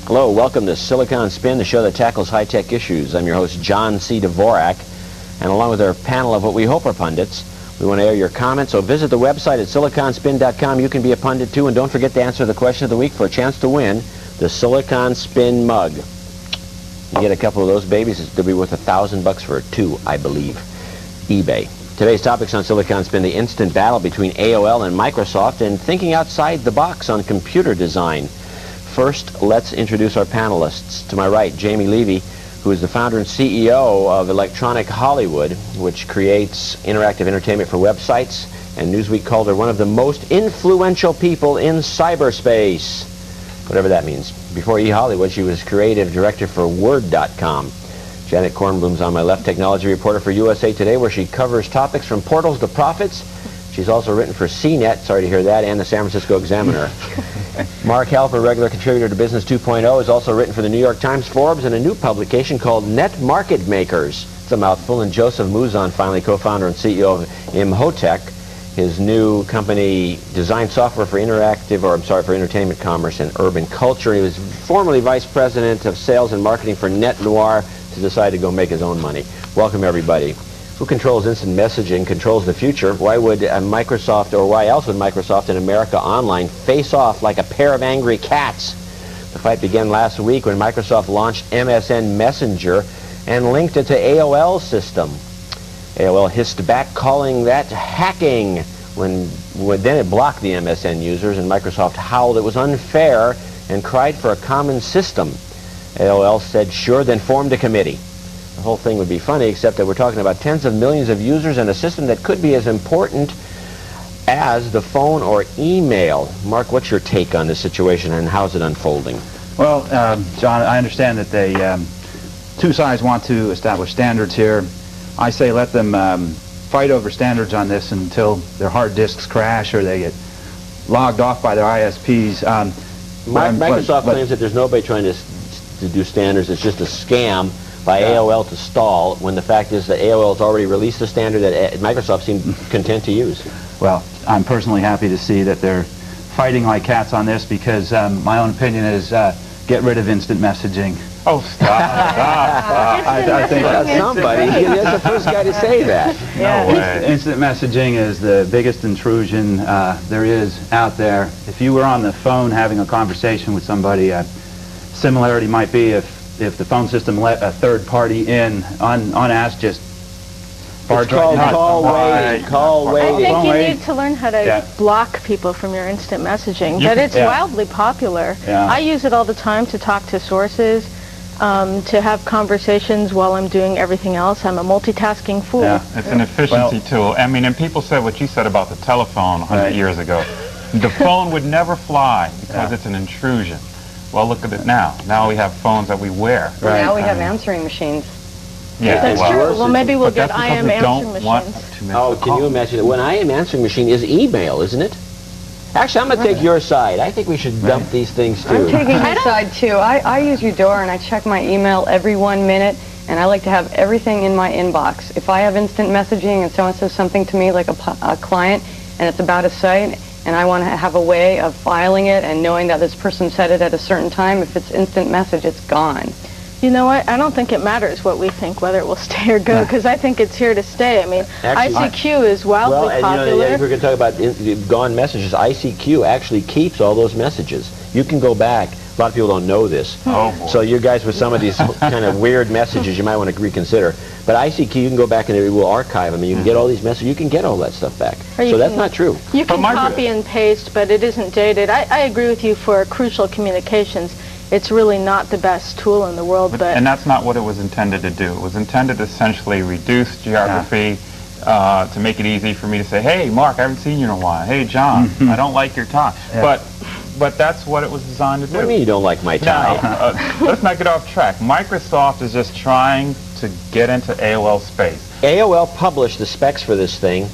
Hello, welcome to Silicon Spin, the show that tackles high-tech issues. I'm your host, John C. Dvorak, and along with our panel of what we hope are pundits, we want to air your comments, so visit the website at siliconspin.com. You can be a pundit too, and don't forget to answer the question of the week for a chance to win the Silicon Spin mug. You get a couple of those babies, it'll be worth $1,000 for two, I believe. eBay. Today's topics on Silicon Spin, the instant battle between AOL and Microsoft, and thinking outside the box on computer design. First, let's introduce our panelists. To my right, Jamie Levy, who is the founder and CEO of Electronic Hollywood, which creates interactive entertainment for websites, and Newsweek called her one of the most influential people in cyberspace, whatever that means. Before eHollywood, she was creative director for Word.com. Janet Kornblum's on my left, technology reporter for USA Today, where she covers topics from portals to profits. She's also written for CNET, sorry to hear that, and the San Francisco Examiner. Mark Halper, regular contributor to Business 2.0, has also written for the New York Times, Forbes, and a new publication called Net Market Makers. It's a mouthful. And Joseph Muzan, finally co-founder and CEO of Imhotech, his new company designs software for for entertainment commerce and urban culture. He was formerly vice president of sales and marketing for Net Noir, to decide to go make his own money. Welcome, everybody. Who controls instant messaging controls the future? Why would Microsoft, or why else would Microsoft and America Online face off like a pair of angry cats? The fight began last week when Microsoft launched MSN Messenger and linked it to AOL's system. AOL hissed back, calling that hacking. When then it blocked the MSN users, and Microsoft howled it was unfair and cried for a common system. AOL said sure, then formed a committee. The whole thing would be funny, except that we're talking about tens of millions of users and a system that could be as important as the phone or email. Mark, what's your take on this situation, and how's it unfolding? Well, John, I understand that they, two sides want to establish standards here. I say let them fight over standards on this until their hard disks crash or they get logged off by their ISPs. Microsoft claims that there's nobody trying to do standards. It's just a scam by AOL to stall, when the fact is that AOL has already released a standard that Microsoft seemed content to use. Well, I'm personally happy to see that they're fighting like cats on this, because my own opinion is get rid of instant messaging. Oh, stop. I think somebody, that's the first guy to say that. Yeah. No way. Instant messaging is the biggest intrusion there is out there. If you were on the phone having a conversation with somebody, similarity might be if the phone system let a third party in unasked, just it's called call waiting. I think you need to learn how to block people from your instant messaging, but it's wildly popular. I use it all the time to talk to sources, to have conversations while I'm doing everything else. I'm a multitasking fool. Yeah, it's an efficiency tool. I mean, and people said what you said about the telephone 100 years ago. The phone would never fly because it's an intrusion. Well, look at it now. Now we have phones that we wear. Right. Now we have answering machines. Yeah, that's true. Well, maybe we'll get IM answering machines. Oh, can you imagine? When IM answering machine is email, isn't it? Actually, I'm going to take your side. I think we should dump these things, too. I'm taking your side, too. I use Eudora, and I check my email every 1 minute, and I like to have everything in my inbox. If I have instant messaging and someone says something to me, like a client, and it's about a site, and I want to have a way of filing it and knowing that this person said it at a certain time, if it's instant message, it's gone. You know what? I don't think it matters what we think, whether it will stay or go, because I think it's here to stay. I mean, actually, ICQ is wildly popular. If we're going to talk about gone messages, ICQ actually keeps all those messages. You can go back. A lot of people don't know this. So you guys with some of these kind of weird messages, you might want to reconsider. But ICQ, you can go back and it will archive them. And you can get all these messages. You can get all that stuff back. So that's not true. You can copy and paste, but it isn't dated. I agree with you for crucial communications. It's really not the best tool in the world. But and that's not what it was intended to do. It was intended to essentially reduce geography, to make it easy for me to say, hey, Mark, I haven't seen you in a while. Hey, John, I don't like your tie. But that's what it was designed to do. What do you mean you don't like my tie? Let's not get off track. Microsoft is just trying to get into AOL space. AOL published the specs for this thing,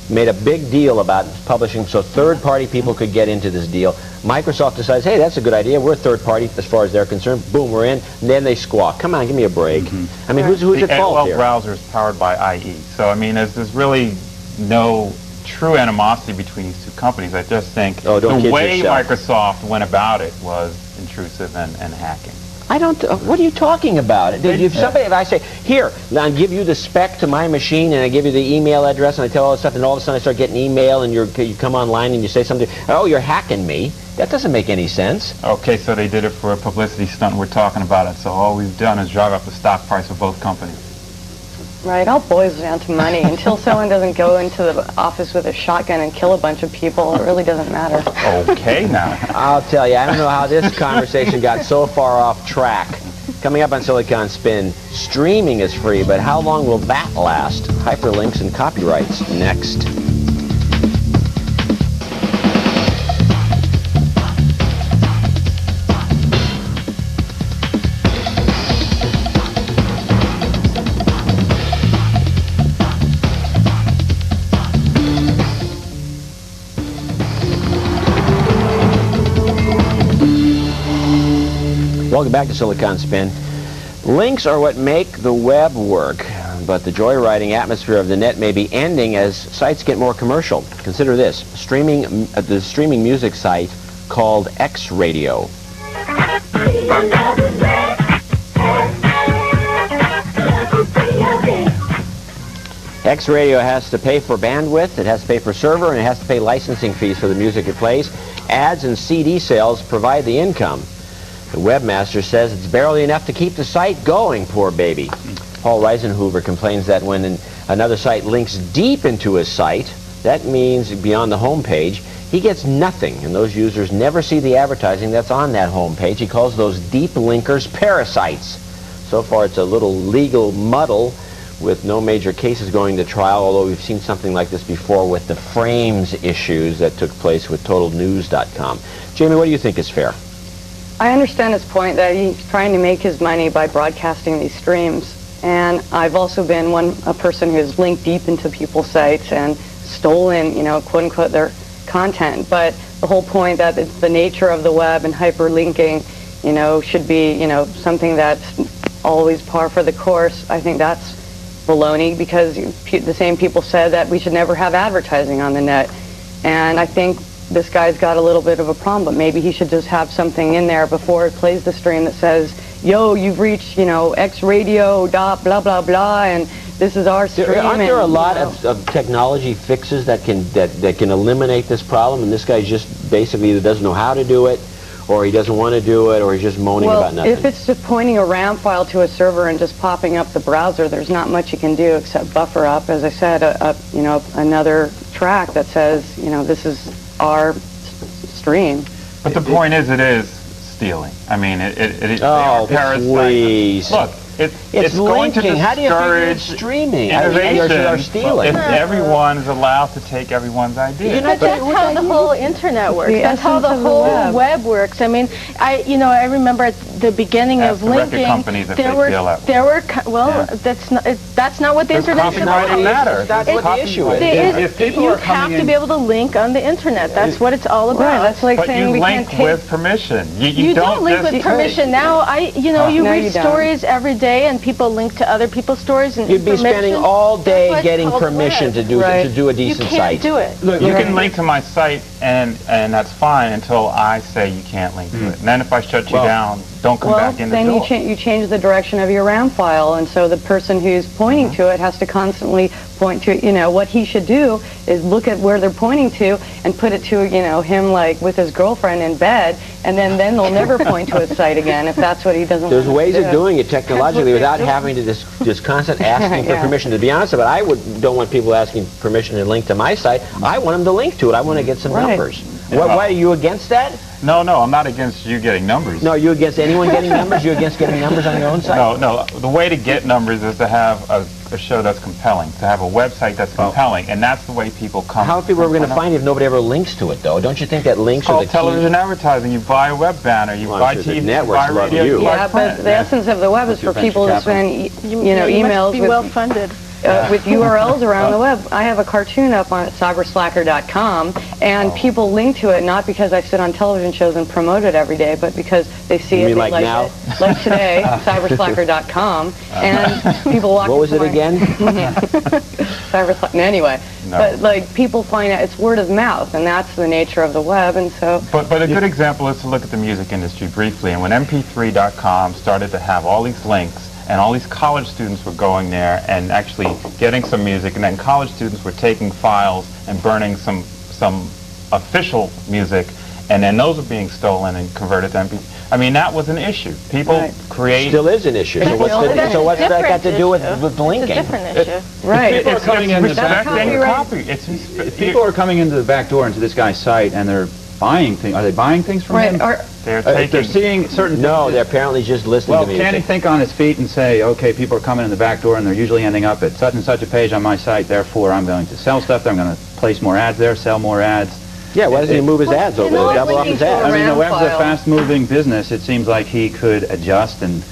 made a big deal about publishing so third-party people could get into this deal. Microsoft decides, hey, that's a good idea. We're a third-party as far as they're concerned. Boom, we're in. And then they squawk. Come on, give me a break. I mean, who's at fault here? The AOL browser is powered by IE. So, I mean, there's really no true animosity between these two companies. I just think don't the kid way yourself. Microsoft went about it was intrusive and hacking. I don't. What are you talking about? If I say, here, I'll give you the spec to my machine, and I give you the email address, and I tell all this stuff, and all of a sudden I start getting email, and you come online and you say something. Oh, you're hacking me. That doesn't make any sense. Okay, so they did it for a publicity stunt. We're talking about it. So all we've done is drive up the stock price of both companies. Right, all boils down to money. Until someone doesn't go into the office with a shotgun and kill a bunch of people, it really doesn't matter. Okay, now. I'll tell you, I don't know how this conversation got so far off track. Coming up on Silicon Spin, streaming is free, but how long will that last? Hyperlinks and copyrights next. Welcome back to Silicon Spin. Links are what make the web work, but the joyriding atmosphere of the net may be ending as sites get more commercial. Consider this, the streaming music site called X Radio. X Radio has to pay for bandwidth, it has to pay for server, and it has to pay licensing fees for the music it plays. Ads and CD sales provide the income. The webmaster says it's barely enough to keep the site going, poor baby. Paul Reisenhuber complains that when another site links deep into his site, that means beyond the home page, he gets nothing, and those users never see the advertising that's on that home page. He calls those deep linkers parasites. So far, it's a little legal muddle with no major cases going to trial, although we've seen something like this before with the frames issues that took place with TotalNews.com. Jamie, what do you think is fair? I understand his point that he's trying to make his money by broadcasting these streams. And I've also been a person who's linked deep into people's sites and stolen, quote unquote, their content. But the whole point that it's the nature of the web and hyperlinking, should be, something that's always par for the course. I think that's baloney, because the same people said that we should never have advertising on the net. And I think this guy's got a little bit of a problem, but maybe he should just have something in there before it plays the stream that says, yo, you've reached, X radio, blah, blah, blah, and this is our stream. Aren't there a lot of technology fixes that can eliminate this problem, and this guy just basically either doesn't know how to do it, or he doesn't want to do it, or he's just moaning about nothing? If it's just pointing a RAM file to a server and just popping up the browser, there's not much you can do except buffer up, as I said, another track that says, this is our stream. But the point is, it is stealing. I mean, they are parasites. Please. Look, it's going to linking. How do you figure it's discourage streaming? innovation Or stealing. if everyone's alled to take everyone's idea. But that's how the whole internet works. That's how the whole web works. I mean, I remember at the beginning of linking, there were that's not what the internet is about. Matter. That's what the issue is. If people you are have coming to be able to link on the internet. That's what it's all about. Right, that's like but saying you we link can't take... with permission. You don't link just with permission. Now, you read you don't. stories every day, and people link to other people's stories and You'd be spending all day That's getting called permission web. to do a You decent can't site. do it. Look, you can link to my site, and that's fine until I say you can't link to it. And then if I shut you down, don't come back in the door. Then you change the direction of your RAM file, and so the person who's pointing to it has to constantly point to, what he should do is look at where they're pointing to and put it to, him like with his girlfriend in bed, and then they'll never point to his site again if that's what he doesn't There's want ways to do. of doing it technologically without having to just constant asking for permission. To be honest about it, don't want people asking permission to link to my site. I want them to link to it. I want to get some numbers. Why are you against that? No, I'm not against you getting numbers. No, you against anyone getting numbers? You against getting numbers on your own site? No. The way to get numbers is to have a show that's compelling, to have a website that's compelling, and that's the way people come. How are people going to find it if nobody ever links to it, though? Don't you think that links are the key? Television advertising. You buy a web banner, you buy TV, you buy radio. You. Yeah, but the essence of the web is for people to send, emails. You must be well funded. with URLs around the web. I have a cartoon up on cyberslacker.com, and people link to it not because I sit on television shows and promote it every day, but because they see it, they like now? it. Like today, cyberslacker.com, and people walk. What was it again? Cyberslacker. Anyway, but like people find out it's word of mouth, and that's the nature of the web, and so. But a good example is to look at the music industry briefly, and when MP3.com started to have all these links, and all these college students were going there and actually getting some music, and then college students were taking files and burning some official music, and then those were being stolen and converted to MP3. I mean, that was an issue. People create... Still is an issue. So what's that got to do with linking? It's a different issue. Right. People are coming in the back door. People are coming into the back door into this guy's site, and they're buying things. Are they buying things from him? They're seeing certain things. No, they're apparently just listening to music. Well, can he think on his feet and say, okay, people are coming in the back door and they're usually ending up at such and such a page on my site, therefore I'm going to sell stuff there, I'm going to place more ads there, sell more ads. Yeah, why doesn't he move his ads over there, double up his ads? I mean, the web's a fast-moving business. It seems like he could adjust and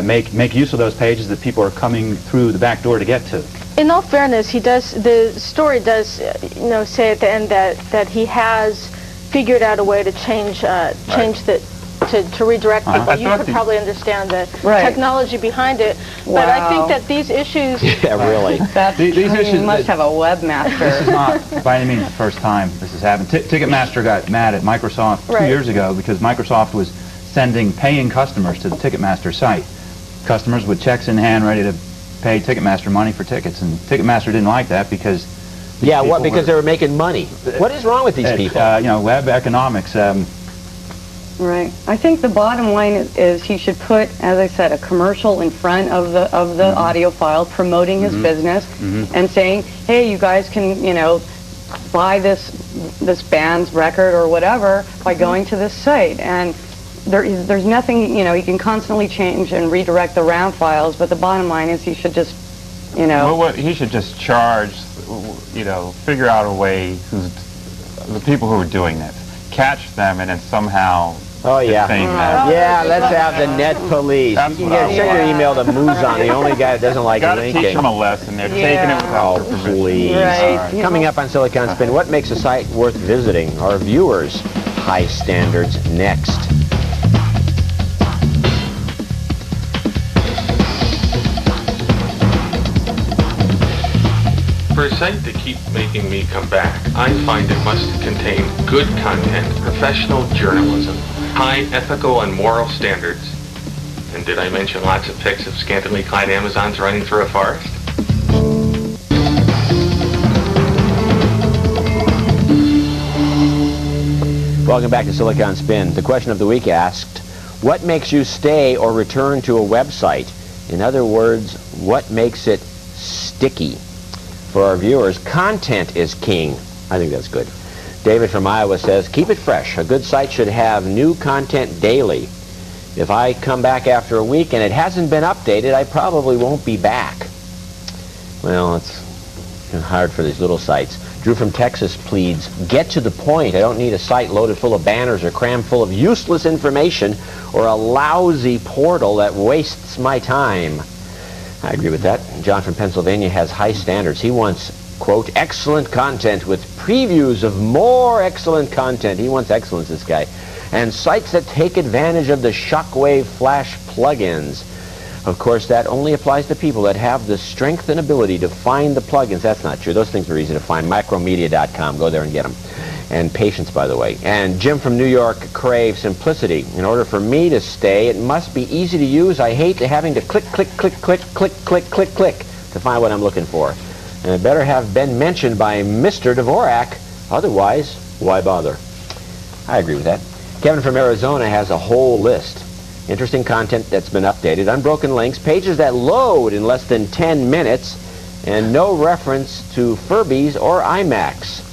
make use of those pages that people are coming through the back door to get to. In all fairness, the story does, say at the end that he has figured out a way to change to redirect people. You could probably understand the technology behind it, but I think that these issues... Yeah, really. These issues... You must have a webmaster. This is not, by any means, the first time this has happened. Ticketmaster got mad at Microsoft 2 years ago because Microsoft was sending paying customers to the Ticketmaster site. Customers with checks in hand ready to pay Ticketmaster money for tickets, and Ticketmaster didn't like that because... Yeah, what? Because they were making money. What is wrong with these people? Web economics. Right. I think the bottom line is he should put, as I said, a commercial in front of the audio file promoting his business and saying, hey, you guys can, buy this band's record or whatever by going to this site. And there's nothing, he can constantly change and redirect the RAM files, but the bottom line is he should just, Well, he should just charge, figure out a way the people who are doing this, catch them and then somehow... Oh, yeah. Yeah, let's have the net police. You can send your email to Muzan, the only guy that doesn't like linking. Teach them a lesson. They're taking it without permission. Please. Right. Coming up on Silicon Spin, what makes a site worth visiting? Our viewers' high standards next. For a site to keep making me come back, I find it must contain good content, professional journalism, high ethical and moral standards. And did I mention lots of pics of scantily clad Amazons running through a forest? Welcome back to Silicon Spin. The question of the week asked, what makes you stay or return to a website? In other words, what makes it sticky? For our viewers, content is king. I think that's good. David from Iowa says, keep it fresh. A good site should have new content daily. If I come back after a week and it hasn't been updated, I probably won't be back. Well, it's hard for these little sites. Drew from Texas pleads, get to the point. I don't need a site loaded full of banners or crammed full of useless information or a lousy portal that wastes my time. I agree with that. John from Pennsylvania has high standards. He wants, quote, excellent content with previews of more excellent content. He wants excellence, this guy. And sites that take advantage of the Shockwave Flash plugins. Of course, that only applies to people that have the strength and ability to find the plugins. That's not true. Those things are easy to find. Macromedia.com. Go there and get them. And patience, by the way. And Jim from New York craves simplicity. In order for me to stay, it must be easy to use. I hate having to click, click, click, click, click, click, click, click to find what I'm looking for. And it better have been mentioned by Mr. Dvorak. Otherwise, why bother? I agree with that. Kevin from Arizona has a whole list. Interesting content that's been updated, unbroken links, pages that load in less than 10 minutes, and no reference to Furbies or iMacs.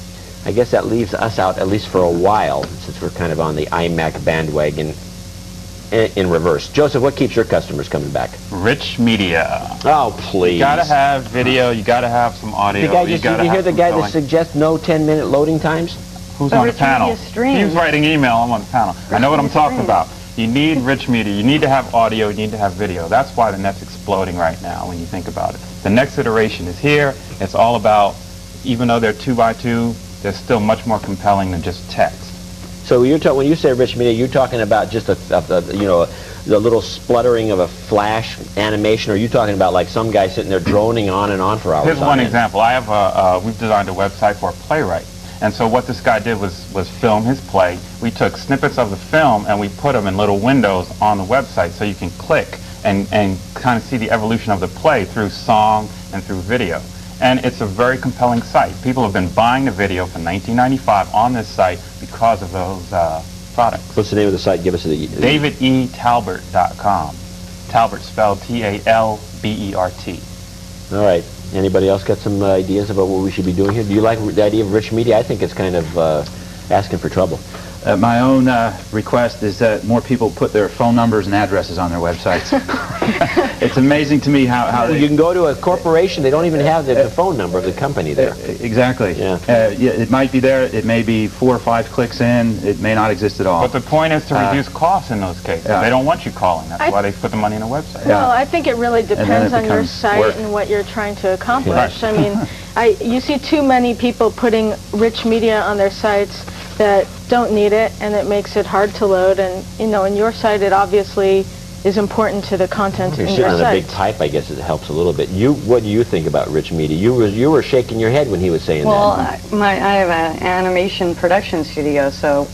I guess that leaves us out, at least for a while, since we're kind of on the iMac bandwagon in reverse. Joseph, what keeps your customers coming back? Rich media. Oh, please. You gotta have video, you gotta have some audio. Did you hear the guy that suggests no 10-minute loading times? Who's on the panel? He was writing email, I'm on the panel. I know what I'm talking about. You need rich media, you need to have audio, you need to have video. That's why the net's exploding right now when you think about it. The next iteration is here. It's all about, even though they're 2x2, they're still much more compelling than just text. So when you say rich media, you're talking about just the little spluttering of a flash animation, or are you talking about like some guy sitting there droning on and on for hours? Here's one example. I have we've designed a website for a playwright. And so what this guy did was film his play. We took snippets of the film and we put them in little windows on the website so you can click and kind of see the evolution of the play through song and through video. And it's a very compelling site. People have been buying the video for $19.95 on this site because of those products. What's the name of the site? Give us the DavidETalbert.com. Talbert spelled T-A-L-B-E-R-T. All right. Anybody else got some ideas about what we should be doing here? Do you like the idea of rich media? I think it's kind of asking for trouble. My own request is that more people put their phone numbers and addresses on their websites. It's amazing to me how you can go to a corporation, they don't even have the phone number of the company there. Exactly. Yeah. It might be there. It may be 4 or 5 clicks in. It may not exist at all. But the point is to reduce costs in those cases. They don't want you calling. That's why they put the money in a website. Well, I think it really depends on your site and what you're trying to accomplish. I mean, you see too many people putting rich media on their sites that don't need it, and it makes it hard to load. And in your site, it obviously is important to the content in your site. You're sitting on a big pipe. I guess it helps a little bit. What do you think about rich media? You were shaking your head when he was saying that. Well, I have an animation production studio, so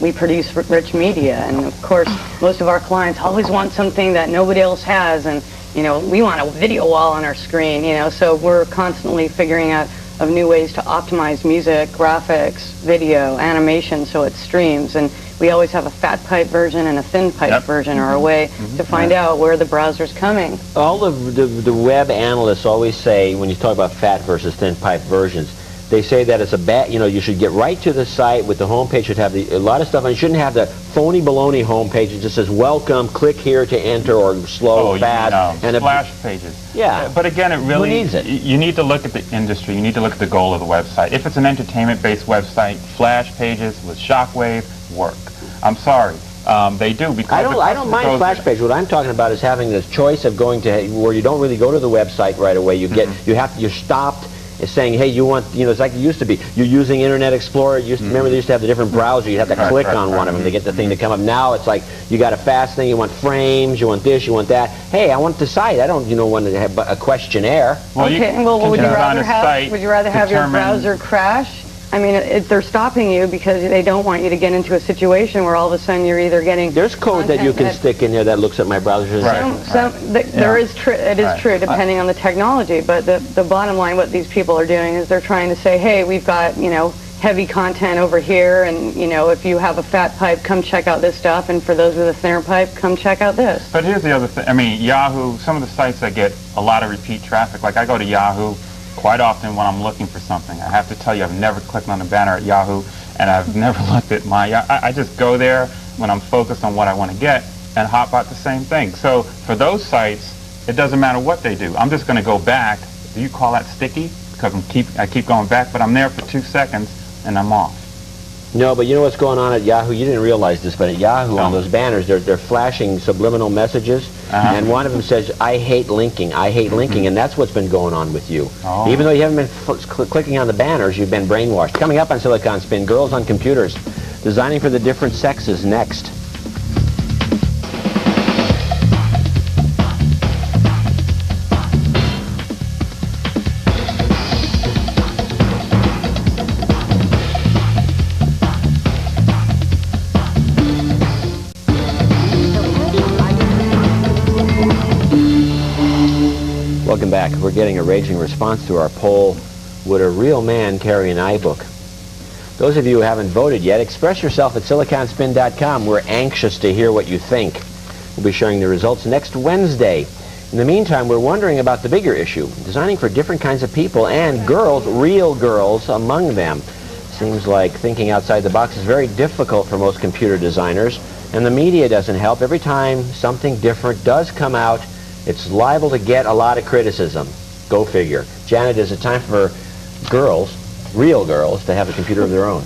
we produce rich media, and of course, most of our clients always want something that nobody else has, and we want a video wall on our screen. So we're constantly figuring out of new ways to optimize music, graphics, video, animation, so it streams. And we always have a fat pipe version and a thin pipe version, or a way to find out where the browser's coming. All of the web analysts always say, when you talk about fat versus thin pipe versions, they say that it's a bad, you should get right to the site with the homepage. Should have a lot of stuff, and you shouldn't have the phony baloney homepage. It just says welcome, click here to enter, or slow, fast, and splash pages. Yeah. But again, it really Who needs it? You need to look at the industry. You need to look at the goal of the website. If it's an entertainment-based website, flash pages with shockwave work. I'm sorry. They do, because I don't mind flash page. What I'm talking about is having this choice of going to where you don't really go to the website right away. You're stopped. It's saying, hey, you want, it's like it used to be. You're using Internet Explorer. Remember, they used to have the different browsers. You have to click on one of them to get the thing to come up. Now it's like you got a fast thing. You want frames. You want this. You want that. Hey, I want the site. I don't, want to have a questionnaire. Well, would you rather have your browser crash? I mean, they're stopping you because they don't want you to get into a situation where all of a sudden you're either getting... There's code that you can stick in there that looks at my browser. It is true, depending on the technology. But the bottom line, what these people are doing is they're trying to say, hey, we've got, heavy content over here, and, if you have a fat pipe, come check out this stuff. And for those with a thinner pipe, come check out this. But here's the other thing. I mean, Yahoo, some of the sites that get a lot of repeat traffic, like I go to Yahoo quite often when I'm looking for something. I have to tell you, I've never clicked on a banner at Yahoo, and I've never looked at my I just go there when I'm focused on what I want to get and hop out the same thing. So for those sites, it doesn't matter what they do. I'm just going to go back. Do you call that sticky? Because I keep going back, but I'm there for 2 seconds and I'm off. No, but you know what's going on at Yahoo? You didn't realize this, but at Yahoo, on those banners, they're flashing subliminal messages, and one of them says, I hate linking, I hate linking, and that's what's been going on with you. Even though you haven't been clicking on the banners, you've been brainwashed. Coming up on Silicon Spin, Girls on Computers, designing for the different sexes next. Welcome back. We're getting a raging response to our poll, would a real man carry an iBook? Those of you who haven't voted yet, express yourself at siliconspin.com. We're anxious to hear what you think. We'll be sharing the results next Wednesday. In the meantime, we're wondering about the bigger issue, designing for different kinds of people and girls, real girls among them. Seems like thinking outside the box is very difficult for most computer designers, and the media doesn't help. Every time something different does come out, it's liable to get a lot of criticism. Go figure. Janet, is it time for girls, real girls, to have a computer of their own?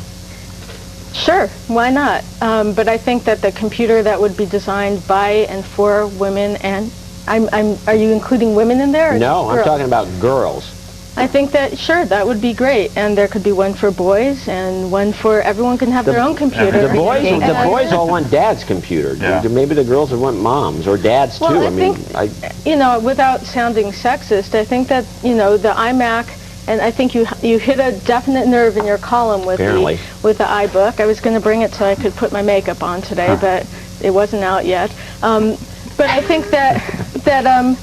Sure, why not? But I think that the computer that would be designed by and for women and Are you including women in there? Or No, I'm talking about girls. I think that, sure, that would be great. And there could be one for boys and one for everyone can have their own computer. The boys all want dad's computer. Yeah. Maybe the girls would want mom's or dad's too. Well, I think, you know, without sounding sexist, I think that, you know, the iMac, and I think you hit a definite nerve in your column with the iBook. I was going to bring it so I could put my makeup on today, but it wasn't out yet. But I think that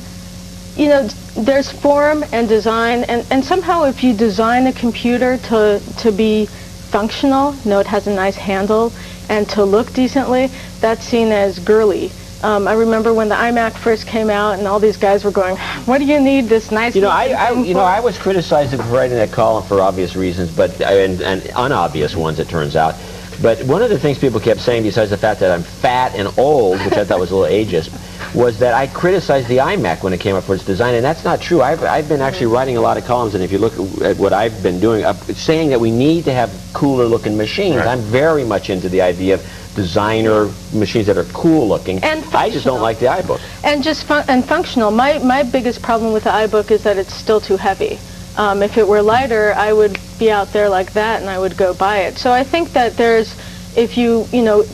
you know, there's form and design, and somehow if you design a computer to be functional, you know, it has a nice handle, and to look decently, that's seen as girly. I remember when the iMac first came out, and all these guys were going, "What do you need this nice?" I was criticized for writing that column for obvious reasons, but and unobvious ones, it turns out. But one of the things people kept saying, besides the fact that I'm fat and old, which I thought was a little ageist, was that I criticized the iMac when it came up for its design, and that's not true. I've been actually writing a lot of columns, and if you look at what I've been doing, saying that we need to have cooler-looking machines. Right. I'm very much into the idea of designer machines that are cool-looking. And I just don't like the iBook. And just functional. My biggest problem with the iBook is that it's still too heavy. If it were lighter, I would be out there like that, and I would go buy it. So I think that if you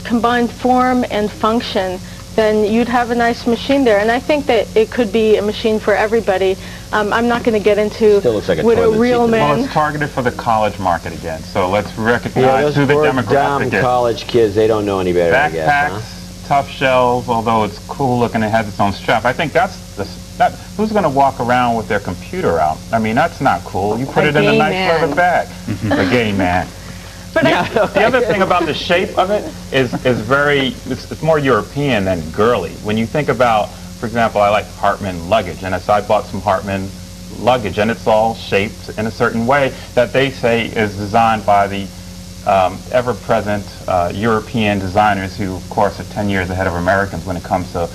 combine form and function, then you'd have a nice machine there. And I think that it could be a machine for everybody. I'm not going to get into what a real man. Well, it's targeted for the college market again. So let's recognize who the demographic is. Dumb college kids, they don't know any better, I guess. Backpacks, tough shells, although it's cool looking, it has its own strap. I think who's going to walk around with their computer out? I mean, that's not cool. You put it in a nice leather bag. A gay man. But the other thing about the shape of it is it's more European than girly. When you think about, for example, I like Hartman luggage, and so I bought some Hartman luggage, and it's all shaped in a certain way that they say is designed by the ever-present European designers who, of course, are 10 years ahead of Americans when it comes to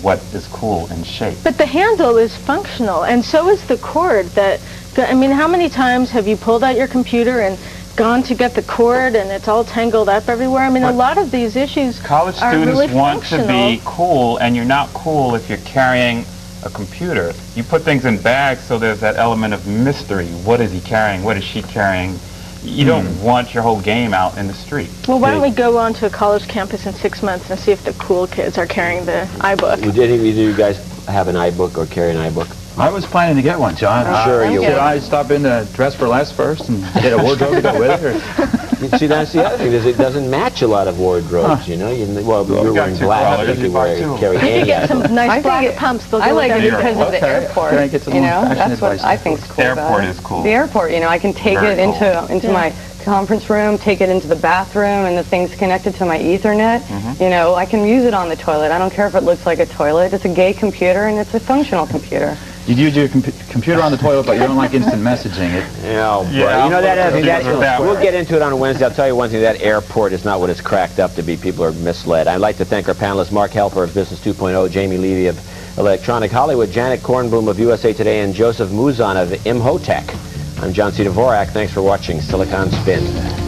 what is cool in shape. But the handle is functional, and so is the cord. I mean, how many times have you pulled out your computer and gone to get the cord and it's all tangled up everywhere? I mean, a lot of these issues college students really want functional. to be cool, and you're not cool if you're carrying a computer. You put things in bags, so there's that element of mystery. What is he carrying? What is she carrying? You don't want your whole game out in the street. Well, why don't we go on to a college campus in 6 months and see if the cool kids are carrying the iBook? Did any of you guys have an iBook or carry an iBook? I was planning to get one, John. Sure you Should I stop in to Dress for Less first and get a wardrobe to go with it? Or? See, that's the other thing, is it doesn't match a lot of wardrobes, you know? You're wearing black, if you carry If you get some nice black pumps, they'll I like it good. because of the airport. Can I get some you more know, fashion that's what advice? I think is cool about Airport it. is cool. The airport, you know, I can take Very it into my conference room, take it into the bathroom, and the thing's connected to my Ethernet. You know, I can use it on the toilet. I don't care if it looks like a toilet. It's a gay computer, and it's a functional computer. You'd use your computer on the toilet, but you don't like instant messaging. Yeah, you know that other thing, we'll get into it on Wednesday. I'll tell you one thing, that airport is not what it's cracked up to be. People are misled. I'd like to thank our panelists, Mark Helper of Business 2.0, Jamie Levy of Electronic Hollywood, Janet Kornblum of USA Today, and Joseph Muzan of Imhotech. I'm John C. Dvorak. Thanks for watching Silicon Spin.